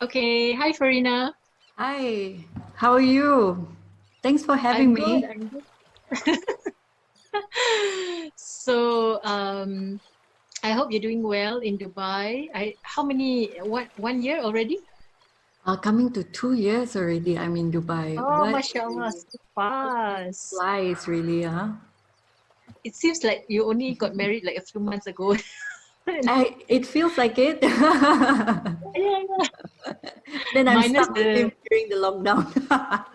Okay. Hi, Farina. Hi, how are you? Thanks for having I'm good. me. I'm good. So, I hope you're doing well in Dubai. How many, what, 1 year already? Coming to 2 years already. I'm in Dubai. Oh, What mashallah, so fast. flies really, huh? It seems like you only got married like a few months ago. It feels like it. Yeah, yeah. Then I'm Minus stuck with him the, during the lockdown.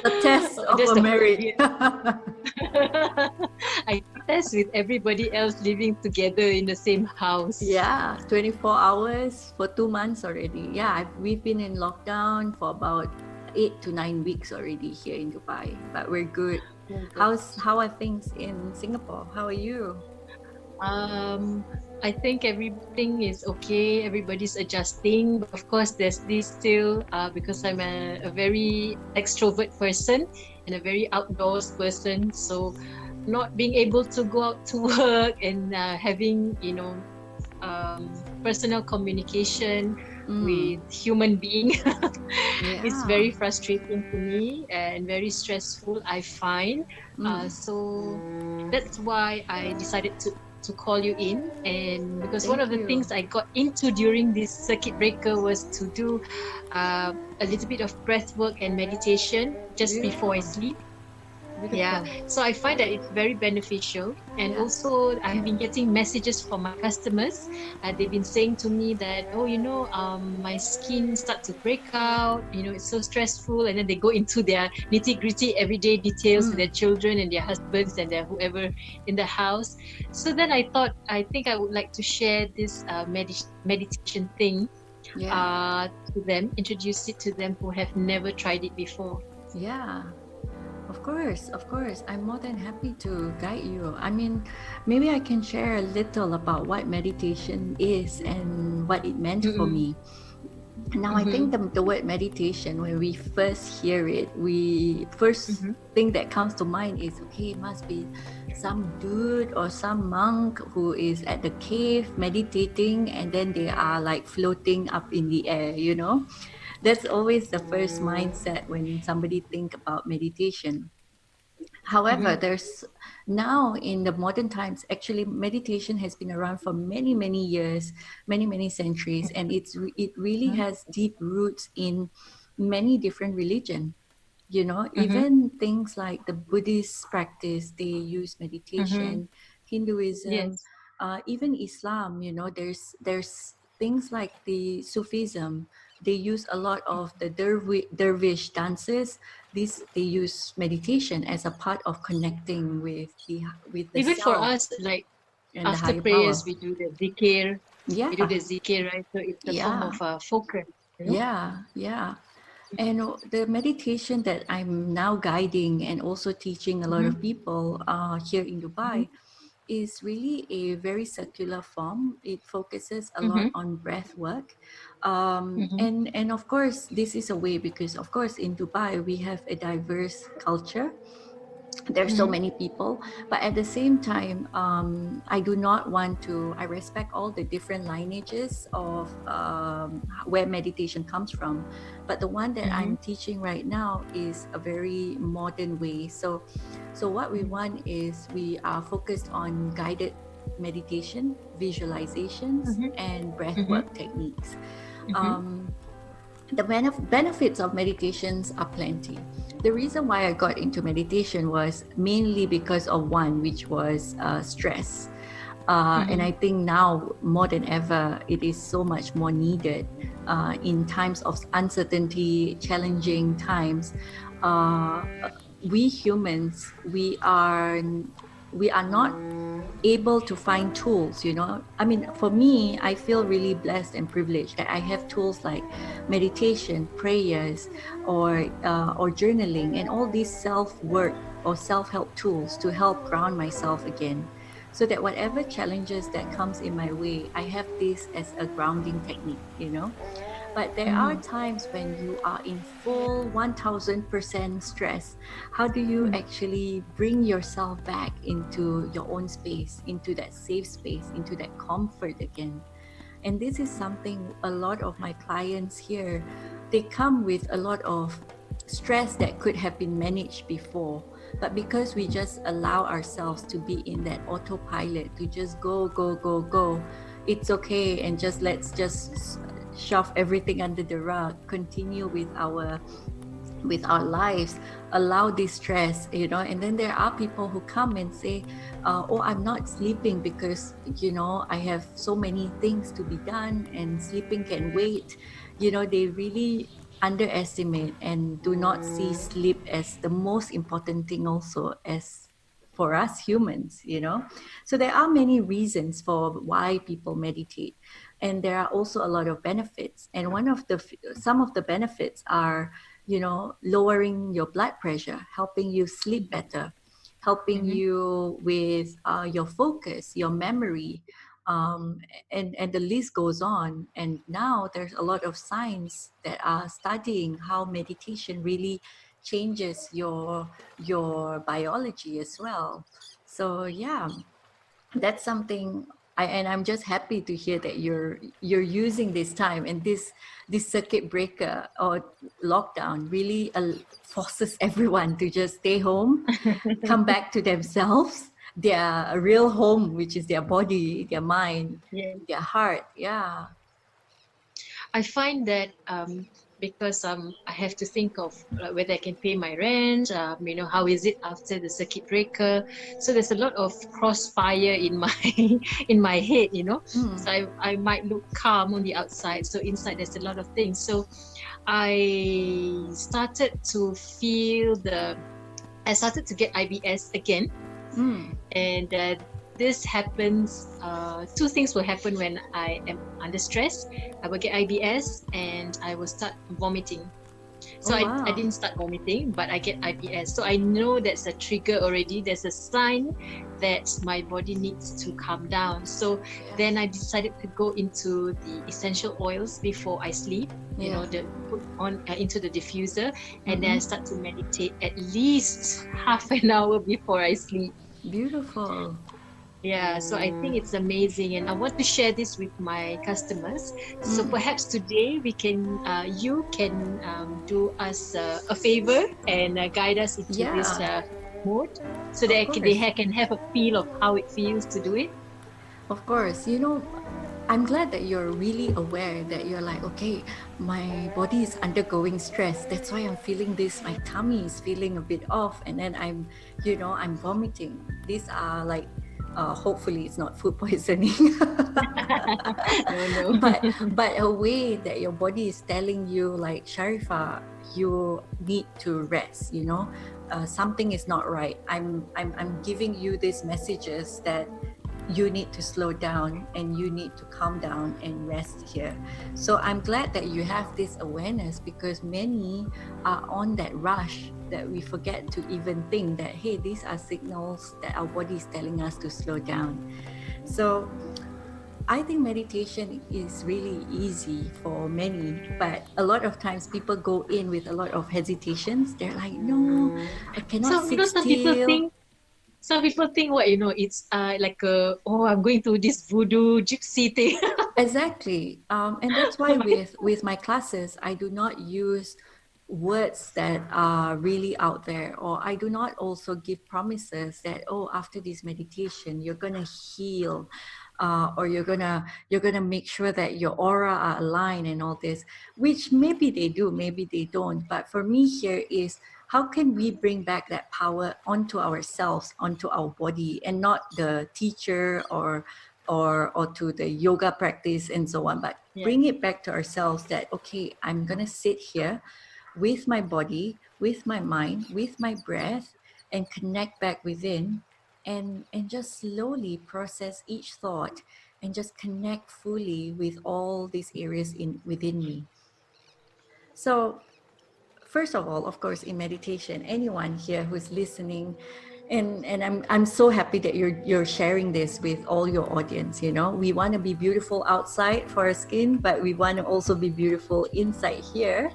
The test of that's a the whole marriage. idea. I test with everybody else living together in the same house. Yeah, 24 hours for 2 months already. Yeah, we've been in lockdown for about 8 to 9 weeks already here in Dubai, but we're good. Oh, How are things in Singapore? How are you? Um, I think everything is okay. Everybody's adjusting, but of course, there's this still because I'm a very extrovert person and a very outdoors person. So, not being able to go out to work and having personal communication Mm, with human being, it's yeah. very frustrating to me and very stressful. I find Mm, so that's why I decided to call you in. And because one of thank the you. things I got into during this circuit breaker was to do a little bit of breath work and meditation just before I Beautiful. sleep. Yeah, Beautiful. so I find that it's very beneficial. And Yeah. also, I have been getting messages from my customers. They've been saying to me that, oh, my skin start to break out. It's so stressful. And then they go into their nitty gritty everyday details with Mm, their children and their husbands and their whoever in the house. So then I thought, I think I would like to share this meditation thing yeah. to them, introduce it to them who have never tried it before. Yeah. Of course, of course. I'm more than happy to guide you. I mean, maybe I can share a little about what meditation is and what it meant for Mm-mm. me. Now, I think Mm-hmm. the word meditation, when we first hear it, we first Mm-hmm. thing that comes to mind is okay, it must be some dude or some monk who is at the cave meditating and then they are like floating up in the air. That's always the first mindset when somebody think about meditation. However, Mm-hmm. there's now in the modern times, actually, meditation has been around for many, many years, many, many centuries, and it really Mhm, has deep roots in many different religion. mhm, Even things like the Buddhist practice, they use mhm. meditation, Hinduism, Yes. even Islam. There's things like the Sufism. They use a lot of the dervish dances. They use meditation as a part of connecting with the Even for self us, like and the after higher prayers, power. we do the zikir. We do Yeah, the zikir, right? So it's a form yeah, of focus, you know? yeah. And the meditation that I'm now guiding and also teaching a lot of Mm-hmm, people here in mm-hmm, Dubai is really a very circular form. It focuses a mm-hmm, lot on breath work. mm-hmm, And of course, this is a way because, of course, in Dubai, we have a diverse culture. There's so mm-hmm, many people, but at the same time, I do not want to I respect all the different lineages of where meditation comes from, but the one that mm-hmm, I'm teaching right now is a very modern way. So what we want is we are focused on guided meditation, visualizations, mm-hmm, and breath mm-hmm, work techniques. mm-hmm, um, the benefits of meditations are plenty. The reason why I got into meditation was mainly because of one, which was stress. And mm-hmm, I think now more than ever, it is so much more needed in times of uncertainty, challenging times. Uh, we humans, we are not able to find tools. I mean, for me, I feel really blessed and privileged that I have tools like meditation, prayers, or journaling, and all these self work or self help tools to help ground myself again, so that whatever challenges that comes in my way, I have this as a grounding technique. But there are mm-hmm, times when you are in full 1000% stress. How do you actually bring yourself back into your own space, into that safe space, into that comfort again? And this is something a lot of my clients here, they come with a lot of stress that could have been managed before. But because we just allow ourselves to be in that autopilot, to just go, go, go, go, it's okay. And just let's just shove everything under the rug, continue with our lives, allow this stress, and then there are people who come and say, oh, I'm not sleeping because I have so many things to be done and sleeping can wait. They really underestimate and do not see sleep as the most important thing also as for us humans. So there are many reasons for why people meditate, and there are also a lot of benefits, and some of the benefits are lowering your blood pressure, helping you sleep better, helping Mm-hmm. you with your focus, your memory, um, and the list goes on. And now there's a lot of science that are studying how meditation really changes your biology as well. So yeah, that's something and I'm just happy to hear that you're using this time, and this circuit breaker or lockdown really forces everyone to just stay home, come back to themselves, their real home, which is their body, their mind, Yeah. their heart. Yeah. I find that because I have to think of whether I can pay my rent, how is it after the circuit breaker? So there's a lot of crossfire in my in my head, So Mm, I might look calm on the outside, so inside there's a lot of things. So I started to feel I started to get IBS again, mm. and this happens. Two things will happen when I am under stress. I will get IBS and I will start vomiting. So Oh I wow. didn't start vomiting, but I get IBS. So I know that's a trigger already. There's a sign that my body needs to calm down. So Yes. then I decided to go into the essential oils before I sleep. Yeah. The put on into the diffuser, and then I Mm-mm. start to meditate at least half an hour before I sleep. Beautiful. Yeah, so I think it's amazing, and I want to share this with my customers. So Mm. perhaps today you can do us a favor and guide us into this Yeah, mode, so of that course. they can have a feel of how it feels to do it. Of course, I'm glad that you're really aware that you're like, okay, my body is undergoing stress. That's why I'm feeling this. My tummy is feeling a bit off, and then I'm vomiting. These are like, hopefully, it's not food poisoning, No, no. but a way that your body is telling you, like, Sharifa, you need to rest. Something is not right. I'm giving you these messages that you need to slow down and you need to calm down and rest here. So I'm glad that you have this awareness, because many are on that rush that we forget to even think that, hey, these are signals that our body is telling us to slow down. So I think meditation is really easy for many, but a lot of times people go in with a lot of hesitations. They're like, no, I cannot So sit still. some people think what it's like I'm going to this voodoo gypsy thing. Exactly. And that's why with my classes, I do not use words that are really out there, or I do not also give promises that, oh, after this meditation you're gonna heal, or you're gonna make sure that your aura are aligned and all this, which maybe they do, maybe they don't. But for me here is, how can we bring back that power onto ourselves, onto our body, and not the teacher or to the yoga practice and so on, but Yeah. bring it back to ourselves that, okay, I'm going to sit here with my body, with my mind, with my breath, and connect back within, and just slowly process each thought, and just connect fully with all these areas in within me. So first of all, of course, in meditation, anyone here who's listening, and I'm so happy that you're sharing this with all your audience. We want to be beautiful outside for our skin, but we want to also be beautiful inside here.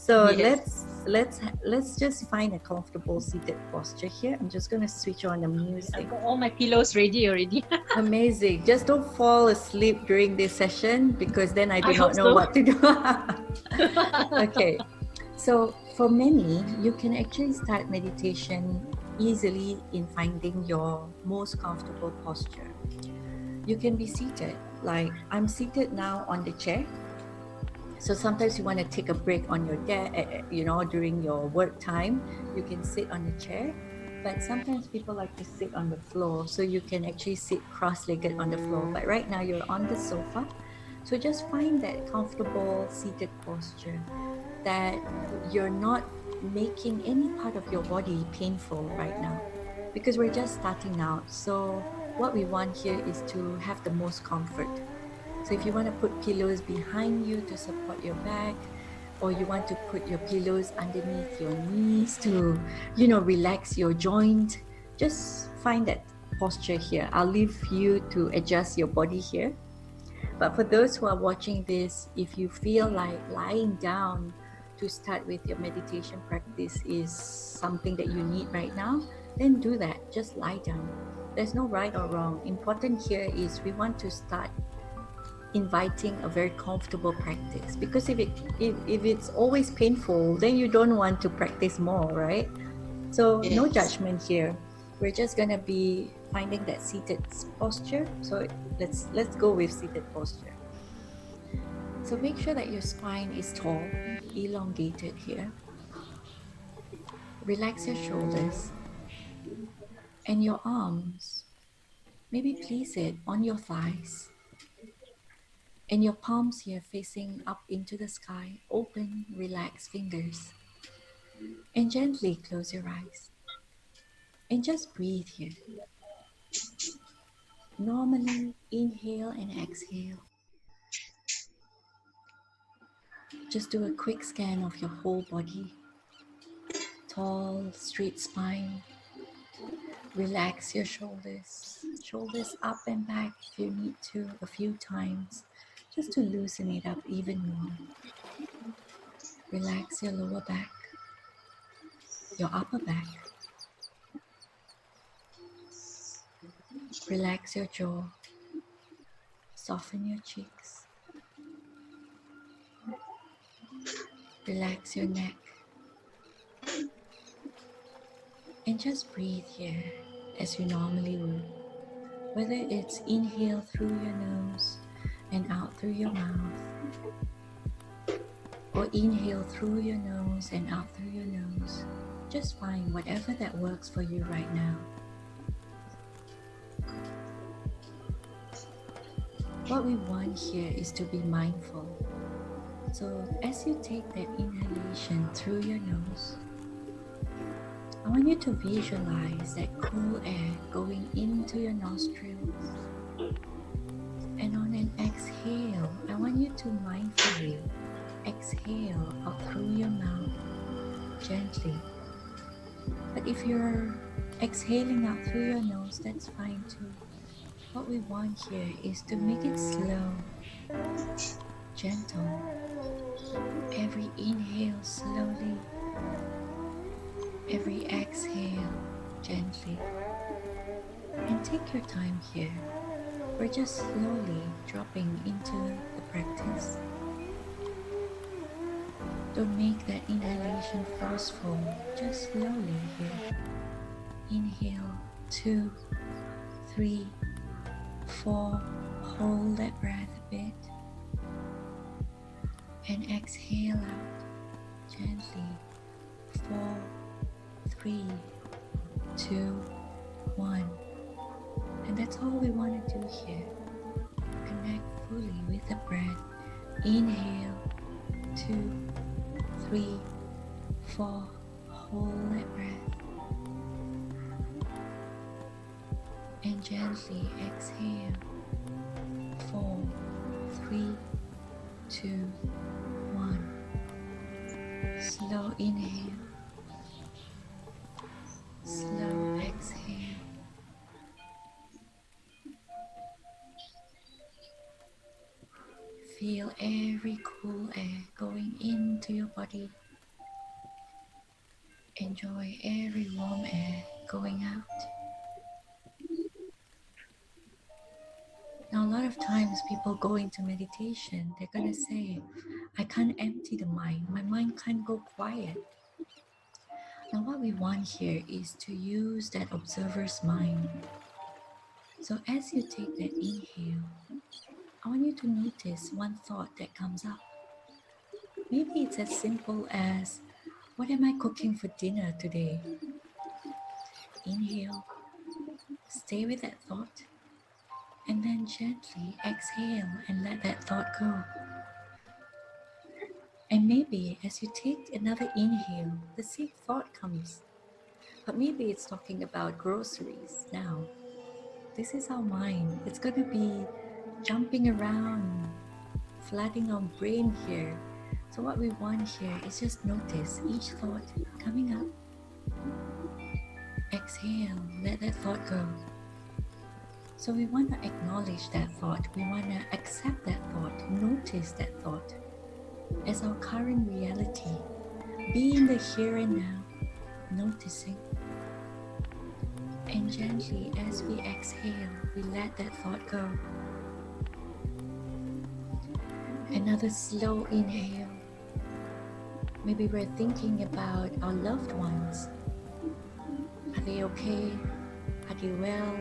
So Yes. let's just find a comfortable seated posture here. I'm just gonna switch on the I've music. got all my pillows ready already. Amazing. Just don't fall asleep during this session because then I I do hope not know so. what to do. Okay. So for many, you can actually start meditation easily in finding your most comfortable posture. You can be seated, like I'm seated now on the chair. So sometimes you want to take a break on your during your work time, you can sit on the chair. But sometimes people like to sit on the floor, so you can actually sit cross-legged on the floor. But right now you're on the sofa, so just find that comfortable seated posture that you're not making any part of your body painful right now, because we're just starting out. So what we want here is to have the most comfort. So if you want to put pillows behind you to support your back, or you want to put your pillows underneath your knees to, relax your joint, just find that posture here. I'll leave you to adjust your body here. But for those who are watching this, if you feel like lying down to start with your meditation practice is something that you need right now, then do that. Just lie down. There's no right or wrong. Important here is we want to start inviting a very comfortable practice, because if it's always painful, then you don't want to practice more, right? So no Yes. judgment here. We're just gonna be finding that seated posture. So let's go with seated posture. So make sure that your spine is tall, elongated here. Relax your shoulders and your arms. Maybe place it on your thighs and your palms here facing up into the sky. Open, relax fingers. And gently close your eyes and just breathe here. Normally, inhale and exhale. Just do a quick scan of your whole body. Tall, straight spine. Relax your shoulders. Shoulders up and back if you need to, a few times, just to loosen it up even more. Relax your lower back, your upper back. Relax your jaw. Soften your cheeks. Relax your neck. And just breathe here as you normally would. Whether it's inhale through your nose and out through your mouth, or inhale through your nose and out through your nose, just find whatever that works for you right now. What we want here is to be mindful. So as you take that inhalation through your nose, I want you to visualize that cool air going into your nostrils. And on an exhale, I want you to mindfully exhale out through your mouth gently. But if you're exhaling out through your nose, that's fine too. What we want here is to make it slow, gentle. Every inhale slowly, every exhale gently. And take your time here. We're just slowly dropping into the practice. Don't make that inhalation forceful, just slowly here. Inhale, 2, 3, 4. Hold that breath a bit. And exhale out gently. 4, 3, 2, 1. And that's all we want to do here. Connect fully with the breath. Inhale, 2, 3, 4. Hold that breath. And gently exhale. 4, 3, 2, 1. Slow inhale. Slow exhale. Feel every cool air going into your body Enjoy every warm air going out. Now, a lot of times people go into meditation, they're going to say, I can't empty the mind. My mind can't go quiet. Now, what we want here is to use that observer's mind. So, as you take that inhale, I want you to notice one thought that comes up. Maybe it's as simple as, what am I cooking for dinner today? Inhale, stay with that thought, and then gently exhale and let that thought go. And maybe as you take another inhale, the same thought comes. But maybe it's talking about groceries now. This is our mind. It's going to be jumping around, flooding our brain here. So, what we want here is just notice each thought coming up. Exhale, let that thought go. So, we want to acknowledge that thought. We want to accept that thought, notice that thought as our current reality. Be in the here and now, noticing. And gently, as we exhale, we let that thought go. Another slow inhale. Maybe we're thinking about our loved ones. Are they okay? Are they well?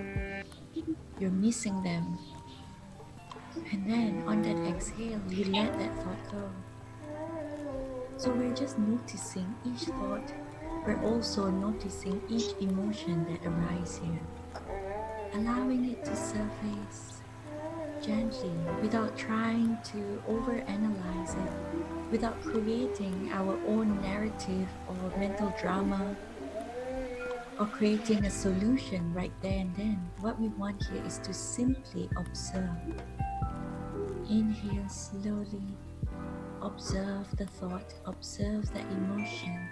You're missing them. And then on that exhale, you let that thought go. So we're just noticing each thought. We're also noticing each emotion that arises here, allowing it to surface gently without trying to overanalyze it, without creating our own narrative or mental drama or creating a solution right there and then. What we want here is to simply observe. Inhale slowly. Observe the thought, observe the emotion,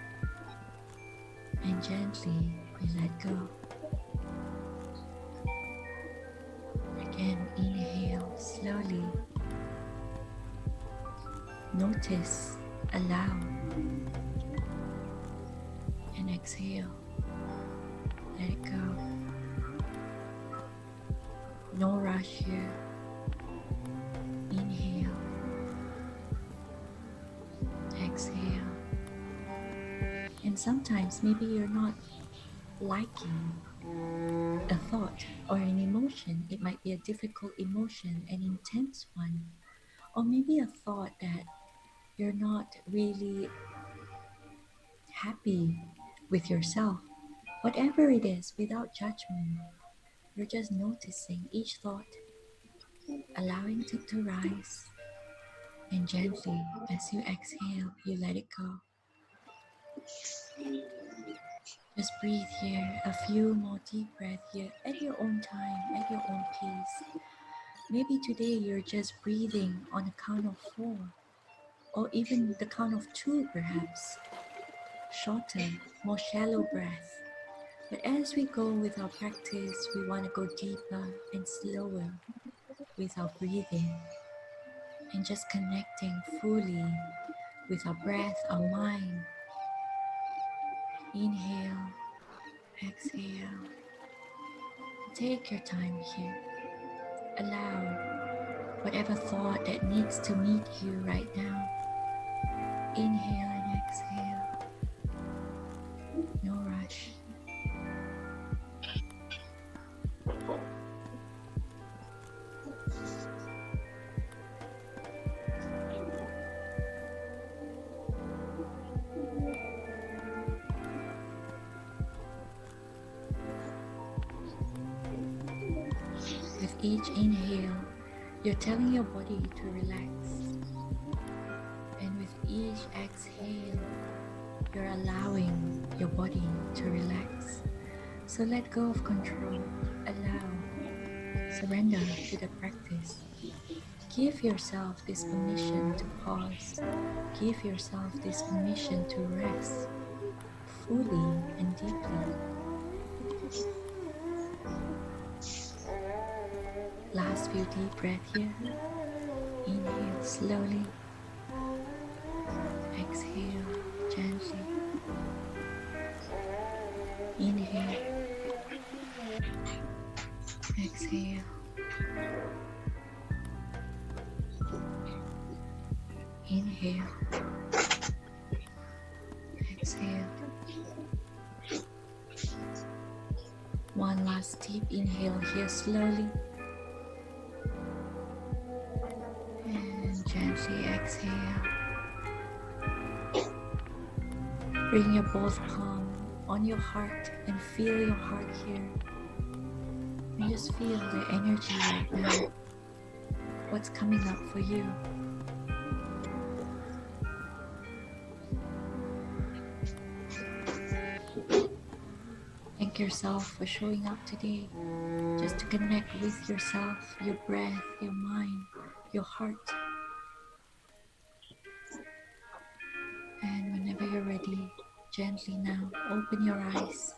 and gently we let go. Again, inhale slowly. Notice, allow, and exhale. Let it go. No rush here. Inhale. Exhale. And sometimes maybe you're not liking a thought or an emotion. It might be a difficult emotion, an intense one, or maybe a thought that you're not really happy with yourself. Whatever it is, without judgment, you're just noticing each thought, allowing it to rise, and gently, as you exhale, you let it go. Just breathe here, a few more deep breaths here at your own time, at your own pace. Maybe today you're just breathing on a count of 4, or even the count of 2 perhaps. Shorter, more shallow breath. But as we go with our practice, we want to go deeper and slower with our breathing and just connecting fully with our breath, our mind. Inhale, exhale. Take your time here. Allow whatever thought that needs to meet you right now. Inhale and exhale. No rush. With each inhale, you're telling your body to relax. And with each exhale, you're allowing your body to relax. So let go of control. Allow. Surrender to the practice. Give yourself this permission to pause. Give yourself this permission to rest fully and deeply. Last few deep breaths here. Inhale slowly. Exhale gently. Inhale. Exhale. Inhale. Exhale. One last deep inhale here slowly. And gently exhale. Bring your both palm on your heart and feel your heart here. And just feel the energy right now. What's coming up for you? Thank yourself for showing up today, just to connect with yourself, your breath, your mind, your heart. And whenever you're ready, gently now, open your eyes.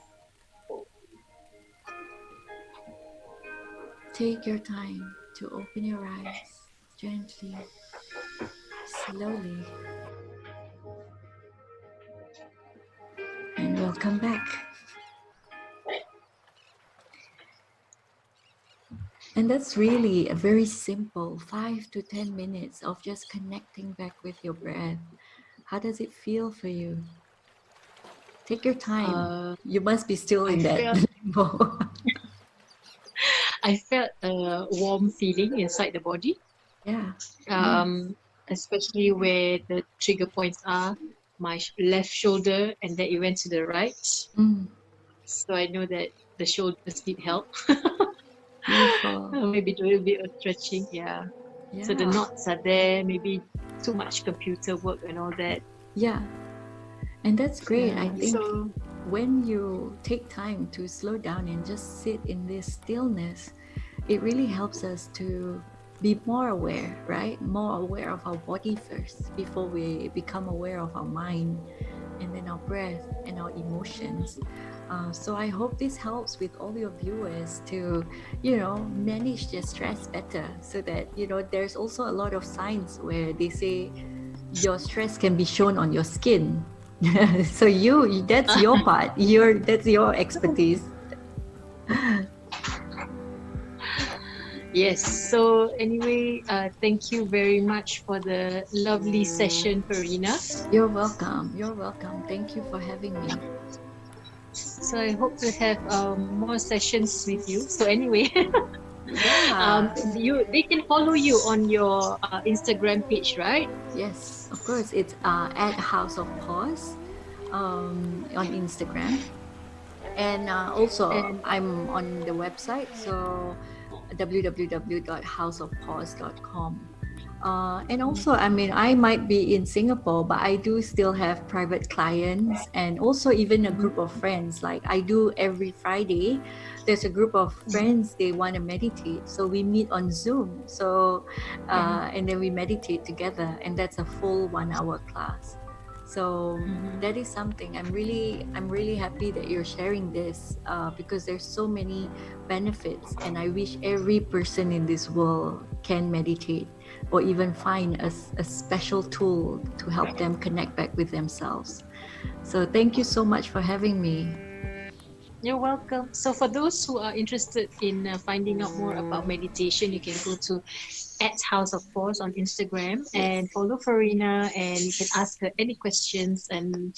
Take your time to open your eyes, gently, slowly. And welcome back. And that's really a very simple 5 to 10 minutes of just connecting back with your breath. How does it feel for you? Take your time. You must be still in that limbo. I felt a warm feeling inside the body, Yeah. especially where the trigger points are, my left shoulder, and then it went to the right. Mm, So I know that the shoulders need help. beautiful. Maybe do a little bit of stretching. Yeah. So the Yeah. knots are there, maybe too much computer work and all that. Yeah. And that's great. I Yeah. think So when you take time to slow down and just sit in this stillness, it really helps us to be more aware, right? More aware of our body first before we become aware of our mind, and then our breath and our emotions. So I hope this helps with all your viewers to, manage their stress better, so that, there's also a lot of signs where they say your stress can be shown on your skin. So that's your part. That's your expertise. yes. So anyway, thank you very much for the lovely session, Farina. You're welcome. You're welcome. Thank you for having me. So I hope to have more sessions with you. So anyway, Yeah. they can follow you on your Instagram page, right? Yes, of course. It's at House of Pause on Instagram. And also, And I'm on the website, so www.houseofpause.com. And also, I mean, I might be in Singapore, but I do still have private clients and also even a group of friends. Like I do every Friday, there's a group of friends, they want to meditate. So we meet on Zoom. So, and then we meditate together, and that's a full 1 hour class. So that is something I'm really happy that you're sharing this, because there's so many benefits, and I wish every person in this world can meditate or even find a special tool to help them connect back with themselves. So thank you so much for having me. you're welcome. So for those who are interested in finding out more about meditation, you can go to @House of Pause on Instagram and follow Farina, and you can ask her any questions and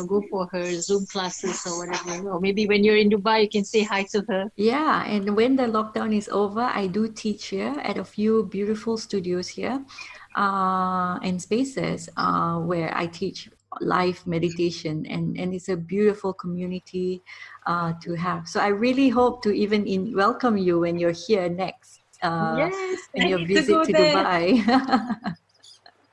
go for her Zoom classes or whatever. Or maybe when you're in Dubai, you can say hi to her. Yeah, and when the lockdown is over, I do teach here at a few beautiful studios here, and spaces where I teach live meditation, and it's a beautiful community to have. So I really hope to even welcome you when you're here next, Yes, in I your need to visit go to there. Dubai.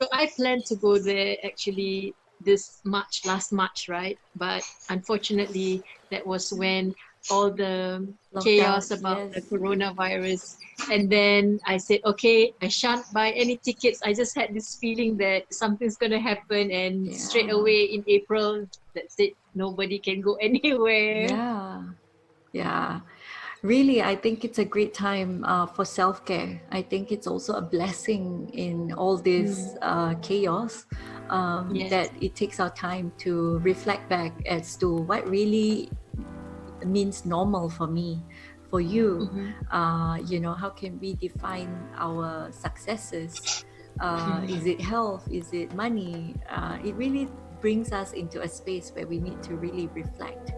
So I planned to go there actually this March, last March, right? But unfortunately, that was when all the Lockdown, chaos about the yes. coronavirus. And then I said, okay, I shan't buy any tickets. I just had this feeling that something's going to happen. And straight Yeah. away in April, that's it. Nobody can go anywhere. Yeah. Yeah. Really, I think it's a great time for self care. I think it's also a blessing in all this chaos, Yes. that it takes our time to reflect back as to what really means normal for me. For you, Mm-hmm. how can we define our successes? Is Mm-hmm. it health? Is it money? It really brings us into a space where we need to really reflect.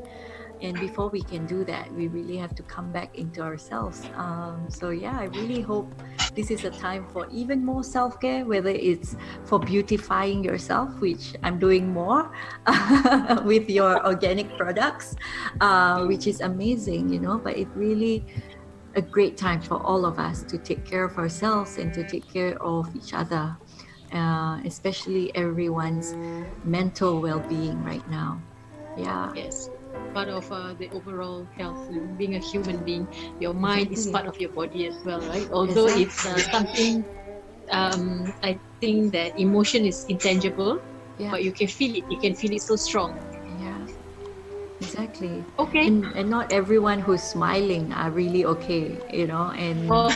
And before we can do that, we really have to come back into ourselves. So yeah, I really hope this is a time for even more self-care, whether it's for beautifying yourself, which I'm doing more with your organic products, which is amazing, but it really a great time for all of us to take care of ourselves and to take care of each other, especially everyone's mental well-being right now. Yeah, Yes, part of the overall health. Being a human being, your mind is exactly. part of your body as well, right? Although it's Exactly. something, I think that emotion is intangible, Yeah. but you can feel it. You can feel it so strong. Yeah. Exactly. Okay. And not everyone who's smiling are really okay, Oh,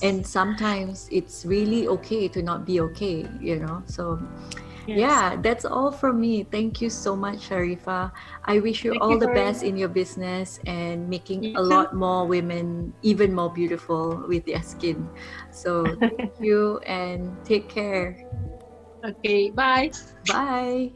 and yes, sometimes it's really okay to not be okay. So yes. yeah, that's all from me. Thank you so much, Sharifa. I wish you Thank all you the very best much. in your business and making You a too. lot more women even more beautiful with their skin. So thank you and take care. Okay, bye. Bye.